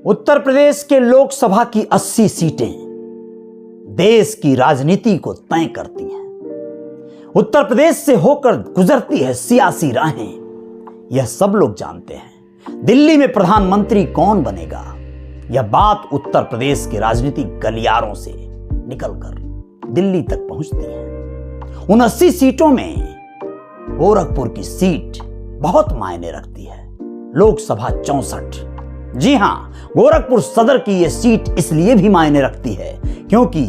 उत्तर प्रदेश के लोकसभा की 80 सीटें देश की राजनीति को तय करती हैं। उत्तर प्रदेश से होकर गुजरती है सियासी राहें, यह सब लोग जानते हैं। दिल्ली में प्रधानमंत्री कौन बनेगा, यह बात उत्तर प्रदेश के राजनीतिक गलियारों से निकलकर दिल्ली तक पहुंचती है। उन 80 सीटों में गोरखपुर की सीट बहुत मायने रखती है। लोकसभा 64। जी हां, गोरखपुर सदर की यह सीट इसलिए भी मायने रखती है क्योंकि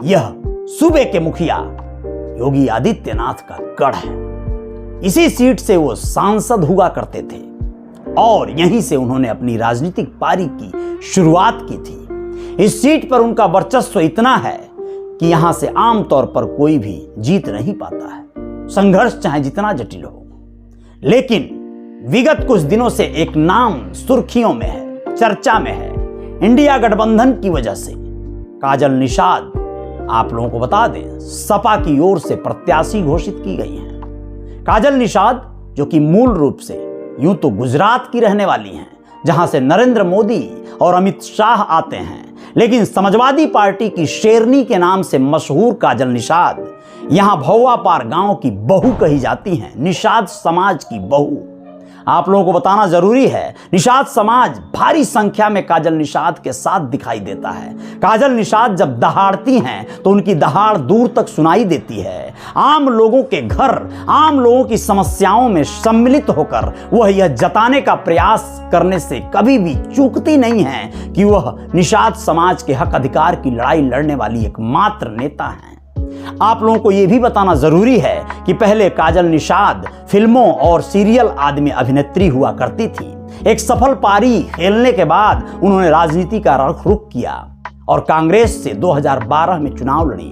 यह सूबे के मुखिया योगी आदित्यनाथ का गढ़ है। इसी सीट से वो सांसद हुआ करते थे और यहीं से उन्होंने अपनी राजनीतिक पारी की शुरुआत की थी। इस सीट पर उनका वर्चस्व इतना है कि यहां से आमतौर पर कोई भी जीत नहीं पाता है, संघर्ष चाहे जितना जटिल हो। लेकिन विगत कुछ दिनों से एक नाम सुर्खियों में है, चर्चा में है। इंडिया गठबंधन की वजह से काजल निषाद, आप लोगों को बता दें, सपा की ओर से प्रत्याशी घोषित की गई हैं। काजल निषाद जो कि मूल रूप से यूं तो गुजरात की रहने वाली हैं, जहां से नरेंद्र मोदी और अमित शाह आते हैं, लेकिन समाजवादी पार्टी की शेरनी के नाम से मशहूर काजल निषाद यहां भौवापार गांव की बहू कही जाती हैं, निषाद समाज की बहू। आप लोगों को बताना जरूरी है, निषाद समाज भारी संख्या में काजल निषाद के साथ दिखाई देता है। काजल निषाद जब दहाड़ती हैं तो उनकी दहाड़ दूर तक सुनाई देती है। आम लोगों के घर, आम लोगों की समस्याओं में सम्मिलित होकर वह यह जताने का प्रयास करने से कभी भी चूकती नहीं है कि वह निषाद समाज के हक अधिकार की लड़ाई लड़ने वाली एकमात्र नेता हैं। आप लोगों को यह भी बताना जरूरी है कि पहले काजल निषाद फिल्मों और सीरियल आदि में अभिनेत्री हुआ करती थी। एक सफल पारी खेलने के बाद उन्होंने राजनीति का रुख किया और कांग्रेस से 2012 में चुनाव लड़ी,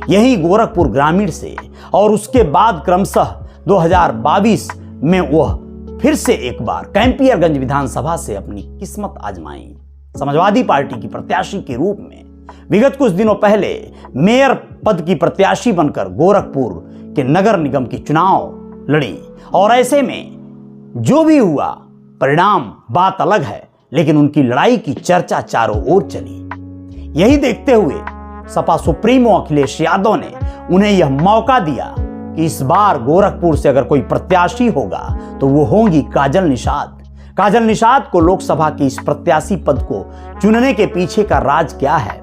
यही गोरखपुर ग्रामीण से, और उसके बाद क्रमशः 2022 में वह फिर से एक बार कैंपियरगंज विधानसभा से अपनी किस्मत आजमाई। समाजवादी पार्टी की प्रत्याशी के रूप में विगत कुछ दिनों पहले मेयर पद की प्रत्याशी बनकर गोरखपुर के नगर निगम की चुनाव लड़ी, और ऐसे में जो भी हुआ परिणाम बात अलग है, लेकिन उनकी लड़ाई की चर्चा चारों ओर चली। यही देखते हुए सपा सुप्रीमो अखिलेश यादव ने उन्हें यह मौका दिया कि इस बार गोरखपुर से अगर कोई प्रत्याशी होगा तो वो होंगी काजल निषाद। काजल निषाद को लोकसभा के इस प्रत्याशी पद को चुनने के पीछे का राज क्या है,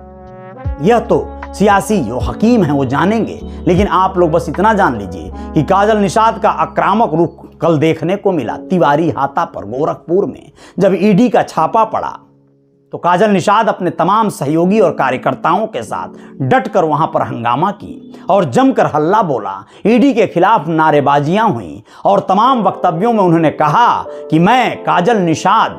यह तो सियासी जो हकीम हैं वो जानेंगे, लेकिन आप लोग बस इतना जान लीजिए कि काजल निषाद का आक्रामक रुख कल देखने को मिला तिवारी हाता पर गोरखपुर में। जब ईडी का छापा पड़ा तो काजल निषाद अपने तमाम सहयोगी और कार्यकर्ताओं के साथ डटकर वहां पर हंगामा की और जमकर हल्ला बोला। ईडी के खिलाफ नारेबाजियां हुई और तमाम वक्तव्यों में उन्होंने कहा कि मैं काजल निषाद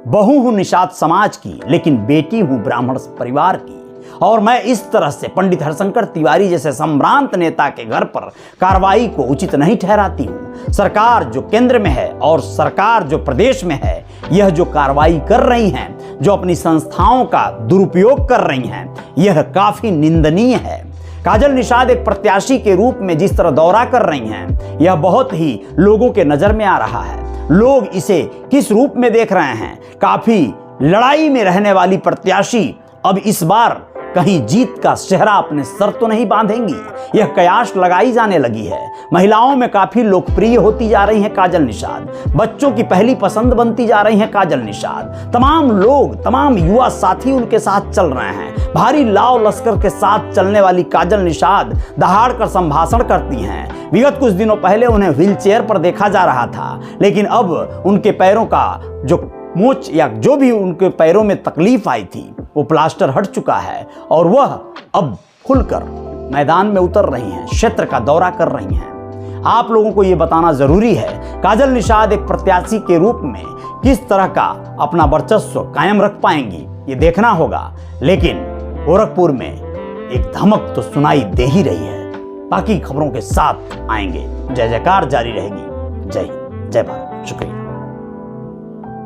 बहू हूं निषाद समाज की, लेकिन बेटी हूं ब्राह्मण परिवार की, और मैं इस तरह से पंडित हरशंकर तिवारी जैसे संभ्रांत नेता के घर पर कार्रवाई को उचित नहीं ठहराती हूं। सरकार जो केंद्र में है और सरकार जो प्रदेश में है, यह जो कार्रवाई कर रही हैं, जो अपनी संस्थाओं का दुरुपयोग कर रही हैं, यह काफी निंदनीय है। काजल निषाद एक प्रत्याशी के रूप में जिस तरह दौरा कर रही हैं, यह बहुत ही लोगों के नजर में आ रहा है। लोग इसे किस रूप में देख रहे हैं, काफी लड़ाई में रहने वाली प्रत्याशी अब इस बार कहीं जीत का सेहरा अपने सर तो नहीं बांधेंगी, यह कयास लगाई जाने लगी है। महिलाओं में काफी लोकप्रिय होती जा रही हैं काजल निषाद, बच्चों की पहली पसंद बनती जा रही हैं काजल निषाद। तमाम लोग, तमाम युवा साथी उनके साथ चल रहे हैं। भारी लाव लश्कर के साथ चलने वाली काजल निषाद दहाड़ कर संभाषण करती हैं। विगत कुछ दिनों पहले उन्हें व्हील चेयर पर देखा जा रहा था, लेकिन अब उनके पैरों का जो मोच या जो भी उनके पैरों में तकलीफ आई थी वो प्लास्टर हट चुका है और वह अब खुलकर मैदान में उतर रही हैं, क्षेत्र का दौरा कर रही हैं। आप लोगों को यह बताना जरूरी है काजल निषाद एक प्रत्याशी के रूप में किस तरह का अपना वर्चस्व कायम रख पाएंगी, ये देखना होगा। लेकिन गोरखपुर में एक धमक तो सुनाई दे ही रही है। बाकी खबरों के साथ आएंगे। जय जयकार जारी रहेगी। जय हिंद, जय भारत, शुक्रिया।